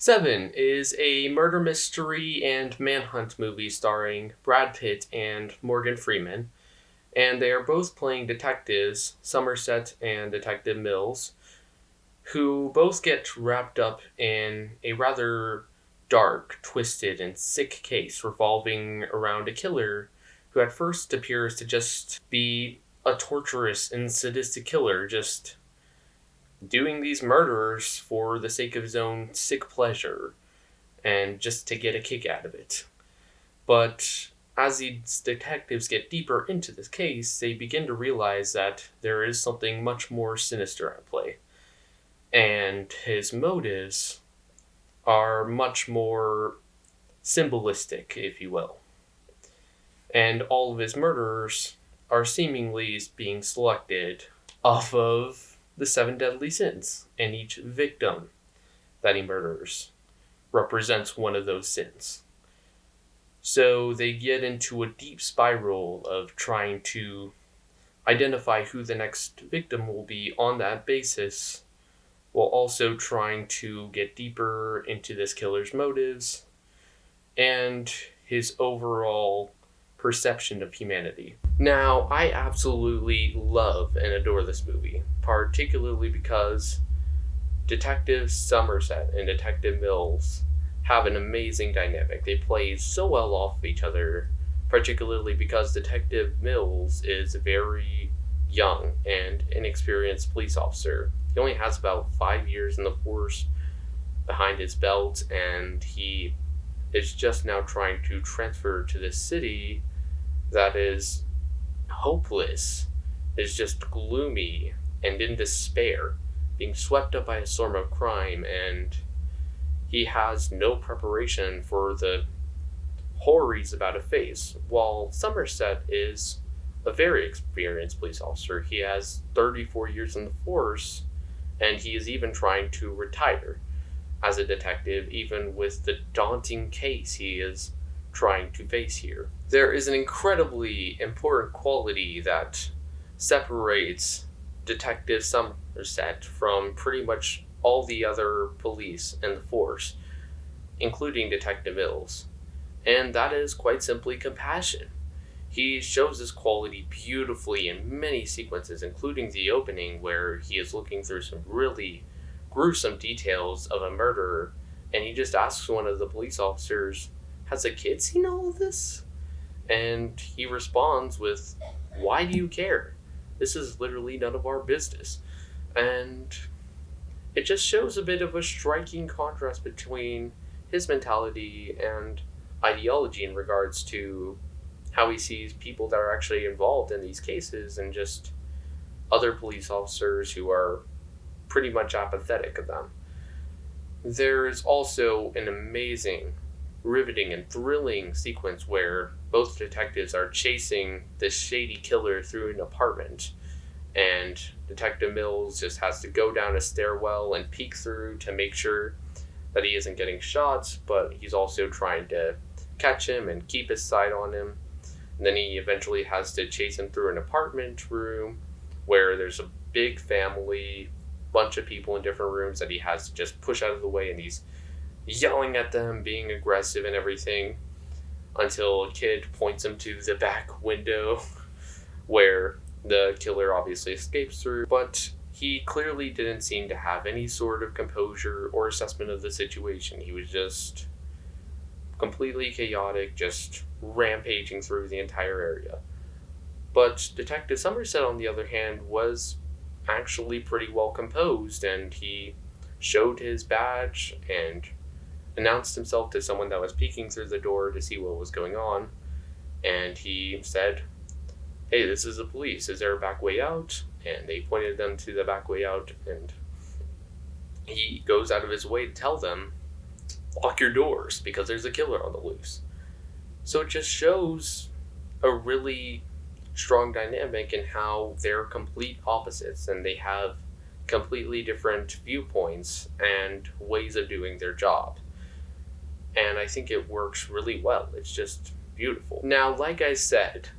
Se7en is a murder mystery and manhunt movie starring Brad Pitt and Morgan Freeman, and they are both playing detectives, Somerset and Detective Mills, who both get wrapped up in a rather dark, twisted, and sick case revolving around a killer who at first appears to just be a torturous and sadistic killer, just doing these murders for the sake of his own sick pleasure and just to get a kick out of it. But as these detectives get deeper into this case, they begin to realize that there is something much more sinister at play. And his motives are much more symbolistic, if you will. And all of his murderers are seemingly being selected off of the seven deadly sins, and each victim that he murders represents one of those sins. So they get into a deep spiral of trying to identify who the next victim will be on that basis, while also trying to get deeper into this killer's motives and his overall perception of humanity. Now, I absolutely love and adore this movie, particularly because Detective Somerset and Detective Mills have an amazing dynamic. They play so well off of each other, particularly because Detective Mills is very young and inexperienced police officer. He only has about 5 years in the force behind his belt, and he is just now trying to transfer to this city that is hopeless, is just gloomy and in despair, being swept up by a storm of crime, and he has no preparation for the horror he's about to face. While Somerset is a very experienced police officer, he has 34 years in the force, and he is even trying to retire as a detective, even with the daunting case he is trying to face here. There is an incredibly important quality that separates Detective Somerset from pretty much all the other police in the force, including Detective Mills, and that is quite simply compassion. He shows this quality beautifully in many sequences, including the opening where he is looking through some really gruesome details of a murder, and he just asks one of the police officers, "Has a kid seen all of this?" And he responds with, "Why do you care? This is literally none of our business." And it just shows a bit of a striking contrast between his mentality and ideology in regards to how he sees people that are actually involved in these cases and just other police officers who are pretty much apathetic of them. There is also an amazing, riveting, and thrilling sequence where both detectives are chasing this shady killer through an apartment, and Detective Mills just has to go down a stairwell and peek through to make sure that he isn't getting shot, but he's also trying to catch him and keep his sight on him. And then he eventually has to chase him through an apartment room where there's a big family, bunch of people in different rooms that he has to just push out of the way, and he's yelling at them, being aggressive and everything, until a kid points him to the back window where the killer obviously escapes through. But he clearly didn't seem to have any sort of composure or assessment of the situation. He was just completely chaotic, just rampaging through the entire area. But Detective Somerset, on the other hand, was actually pretty well composed, and he showed his badge and announced himself to someone that was peeking through the door to see what was going on, and he said, "Hey, this is the police. Is there a back way out?" And they pointed them to the back way out, and he goes out of his way to tell them, "Lock your doors because there's a killer on the loose." So it just shows a really strong dynamic in how they're complete opposites and they have completely different viewpoints and ways of doing their job. And I think it works really well. It's just beautiful. Now, like I said,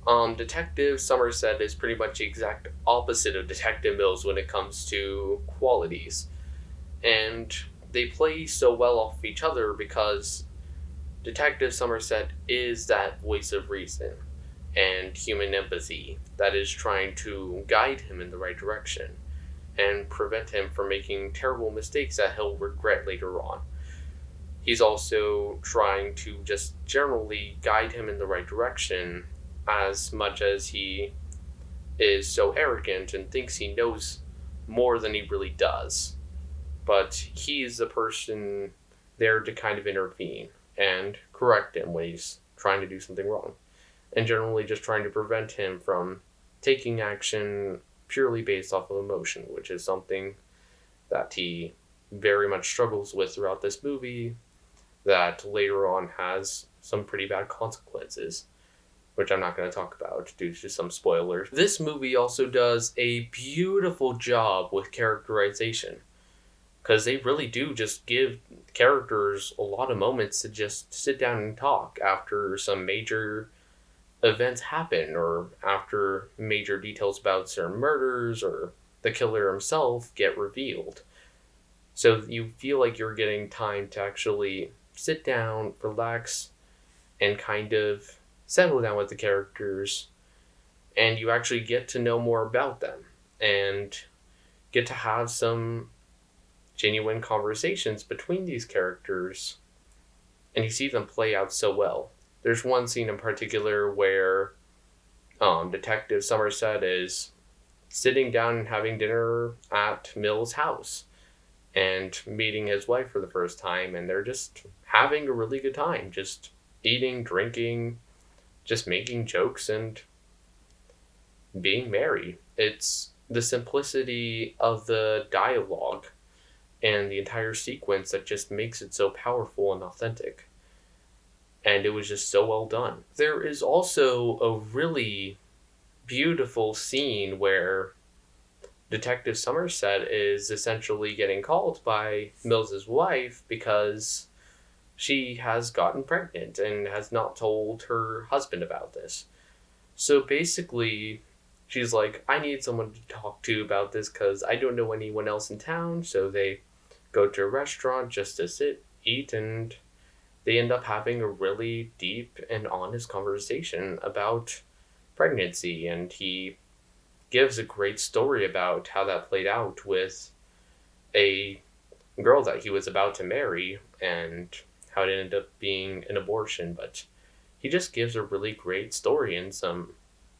Detective Somerset is pretty much the exact opposite of Detective Mills when it comes to qualities. And they play so well off each other because Detective Somerset is that voice of reason and human empathy that is trying to guide him in the right direction and prevent him from making terrible mistakes that he'll regret later on. He's also trying to just generally guide him in the right direction as much as he is so arrogant and thinks he knows more than he really does. But he's the person there to kind of intervene and correct him when he's trying to do something wrong. And generally just trying to prevent him from taking action purely based off of emotion, which is something that he very much struggles with throughout this movie, that later on has some pretty bad consequences, which I'm not going to talk about due to some spoilers. This movie also does a beautiful job with characterization, because they really do just give characters a lot of moments to just sit down and talk after some major events happen, or after major details about certain murders or the killer himself get revealed. So you feel like you're getting time to actually sit down, relax, and kind of settle down with the characters, and you actually get to know more about them and get to have some genuine conversations between these characters, and you see them play out so well. There's one scene in particular where Detective Somerset is sitting down and having dinner at Mill's house and meeting his wife for the first time, and they're just having a really good time, just eating, drinking, just making jokes, and being merry. It's the simplicity of the dialogue and the entire sequence that just makes it so powerful and authentic. And it was just so well done. There is also a really beautiful scene where Detective Somerset is essentially getting called by Mills's wife because she has gotten pregnant and has not told her husband about this. So basically, she's like, I need someone to talk to about this because I don't know anyone else in town. So they go to a restaurant just to sit, eat, and they end up having a really deep and honest conversation about pregnancy. And he gives a great story about how that played out with a girl that he was about to marry and how it ended up being an abortion. But he just gives a really great story and some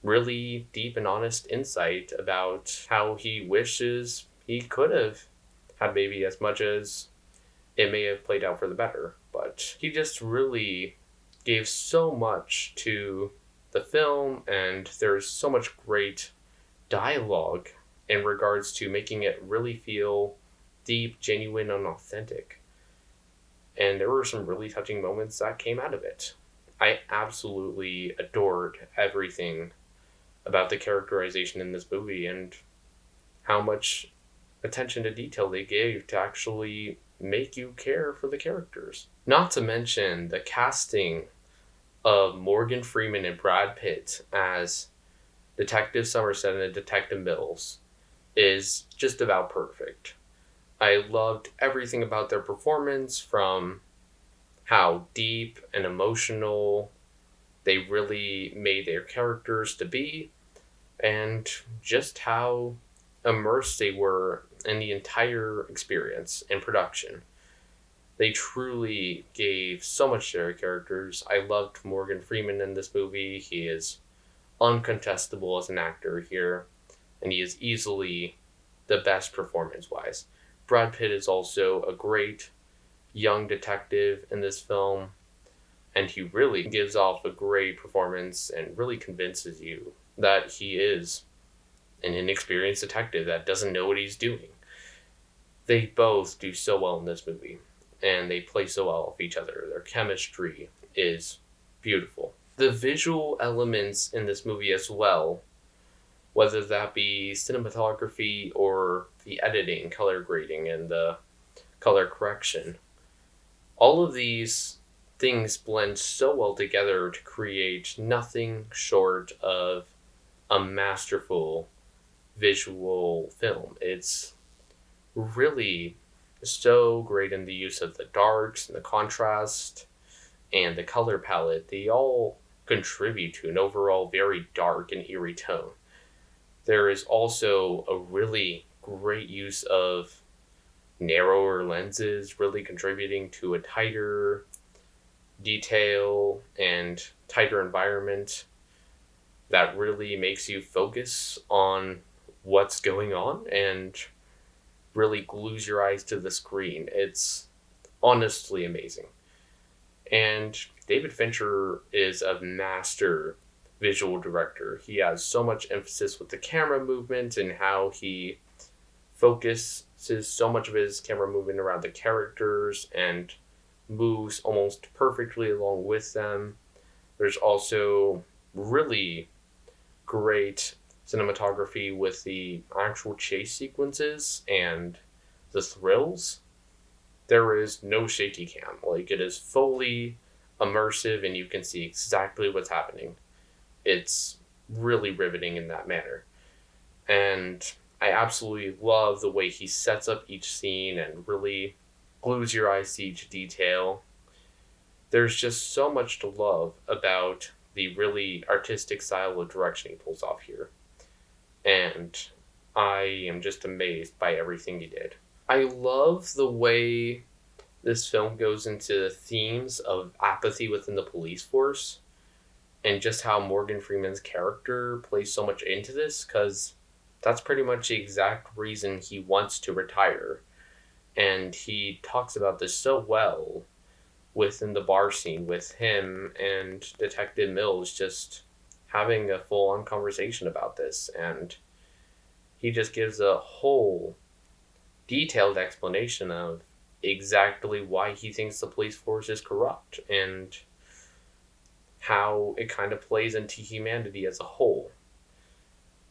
really deep and honest insight about how he wishes he could have had a baby, as much as it may have played out for the better. But he just really gave so much to the film, and there's so much great dialogue in regards to making it really feel deep, genuine, and authentic. And there were some really touching moments that came out of it. I absolutely adored everything about the characterization in this movie and how much attention to detail they gave to actually make you care for the characters. Not to mention the casting of Morgan Freeman and Brad Pitt as Detective Somerset and Detective Mills is just about perfect. I loved everything about their performance, from how deep and emotional they really made their characters to be, and just how immersed they were in the entire experience and production. They truly gave so much to their characters. I loved Morgan Freeman in this movie. He is uncontestable as an actor here, and he is easily the best performance-wise. Brad Pitt is also a great young detective in this film, and he really gives off a great performance and really convinces you that he is an inexperienced detective that doesn't know what he's doing. They both do so well in this movie, and they play so well off each other. Their chemistry is beautiful. The visual elements in this movie as well, whether that be cinematography or the editing, color grading, and the color correction, all of these things blend so well together to create nothing short of a masterful visual film. It's really so great in the use of the darks and the contrast and the color palette. They all contribute to an overall very dark and eerie tone. There is also a really great use of narrower lenses, really contributing to a tighter detail and tighter environment that really makes you focus on what's going on and really glues your eyes to the screen. It's honestly amazing. And David Fincher is a master visual director. He has so much emphasis with the camera movement and how he focuses so much of his camera movement around the characters and moves almost perfectly along with them. There's also really great cinematography with the actual chase sequences and the thrills. There is no shaky cam. Like, it is fully immersive and you can see exactly what's happening. It's really riveting in that manner. And I absolutely love the way he sets up each scene and really glues your eyes to each detail. There's just so much to love about the really artistic style of direction he pulls off here. And I am just amazed by everything he did. I love the way this film goes into the themes of apathy within the police force and just how Morgan Freeman's character plays so much into this, because that's pretty much the exact reason he wants to retire. And he talks about this so well within the bar scene with him and Detective Mills just having a full-on conversation about this. And he just gives a whole detailed explanation of exactly why he thinks the police force is corrupt and how it kind of plays into humanity as a whole.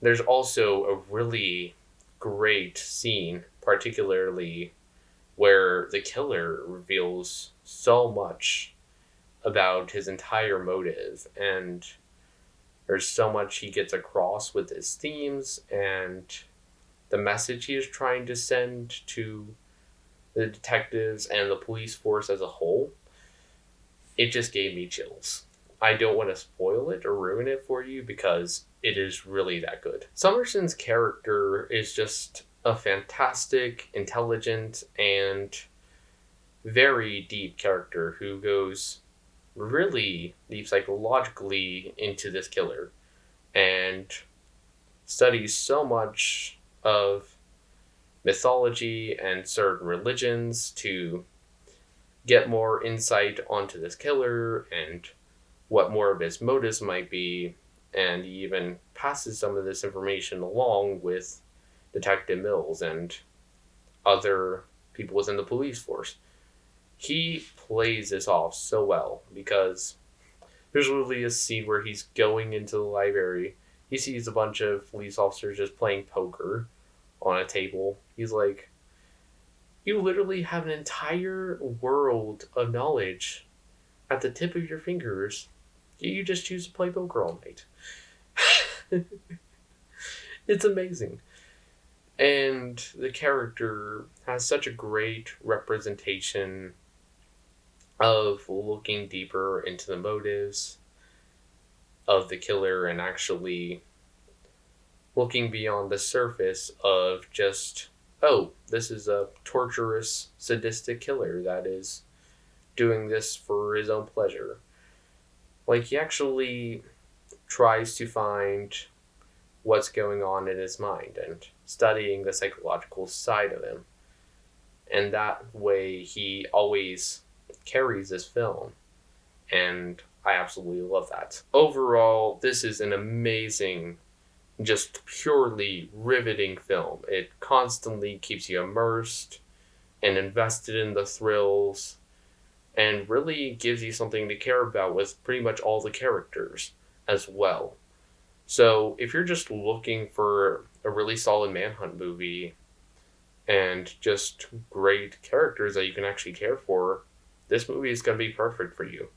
There's also a really great scene, particularly where the killer reveals so much about his entire motive, and there's so much he gets across with his themes and the message he is trying to send to the detectives and the police force as a whole. It just gave me chills. I don't want to spoil it or ruin it for you because it is really that good. Summerson's character is just a fantastic, intelligent, and very deep character who goes really deep psychologically into this killer and studies so much of mythology and certain religions to get more insight onto this killer and what more of his motives might be, and he even passes some of this information along with Detective Mills and other people within the police force. He plays this off so well because there's literally a scene where he's going into the library. He sees a bunch of police officers just playing poker on a table. He's like, you literally have an entire world of knowledge at the tip of your fingers. You just choose to play poker all night. It's amazing. And the character has such a great representation of looking deeper into the motives of the killer and actually looking beyond the surface of just, oh, this is a torturous, sadistic killer that is doing this for his own pleasure. Like, he actually tries to find what's going on in his mind and studying the psychological side of him. And that way he always carries this film. And I absolutely love that. Overall, this is an amazing, just purely riveting film. It constantly keeps you immersed and invested in the thrills and really gives you something to care about with pretty much all the characters as well. So if you're just looking for a really solid manhunt movie and just great characters that you can actually care for, this movie is going to be perfect for you.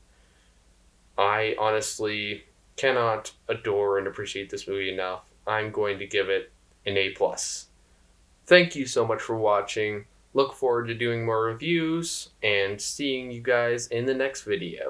I honestly cannot adore and appreciate this movie enough. I'm going to give it an A+. Thank you so much for watching. Look forward to doing more reviews and seeing you guys in the next video.